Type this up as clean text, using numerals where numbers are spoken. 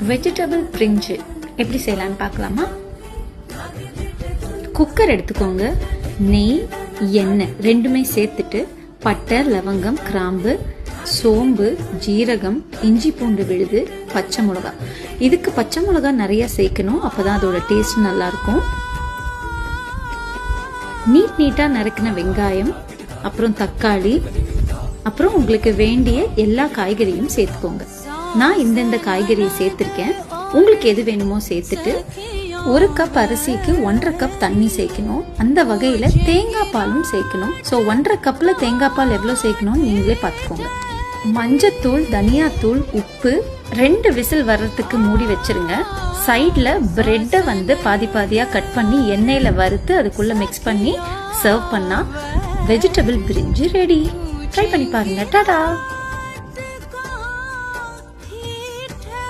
Vegetable பிரிஞ்சு எப்படி செய்யலான்னு பார்க்கலாமா? குக்கர் எடுத்துக்கோங்க. நெய், எண்ணெய் ரெண்டுமே சேர்த்துட்டு பட்டை, லவங்கம், கிராம்பு, சோம்பு, ஜீரகம், இஞ்சி பூண்டு விழுது, பச்சை மிளகா. இதுக்கு பச்சை மிளகா நிறைய சேர்க்கணும், அப்பதான் அதோட டேஸ்ட் நல்லா இருக்கும். நீட்டா நறுக்கின வெங்காயம், அப்புறம் தக்காளி, அப்புறம் உங்களுக்கு வேண்டிய எல்லா காய்கறியும் சேர்த்துக்கோங்க. நான் இந்தந்த காய்கறியை சேர்த்திருக்கேன். உங்களுக்கு எது வேணுமோ சேர்த்துட்டு 1 கப் அரிசிக்கு 1.5 கப் தண்ணி சேர்க்கணும். அந்த வகையில தேங்காய் பாலும் சேர்க்கணும். ஸோ 1.5 கப்ல தேங்காய் பால் எவ்வளோ சேர்க்கணும்னு நீங்களே பார்த்துக்கோங்க. மஞ்சத்தூள், தனியாத்தூள், உப்பு, 2 விசில் வர்றதுக்கு மூடி வச்சிருங்க. சைட்ல பிரெட்டை பாதி பாதியா கட் பண்ணி எண்ணெயில வறுத்து அதுக்குள்ள மிக்ஸ் பண்ணி சர்வ் பண்ணா வெஜிடபிள் பிரிஞ்சி ரெடி. ட்ரை பண்ணி பாருங்க. டாடா.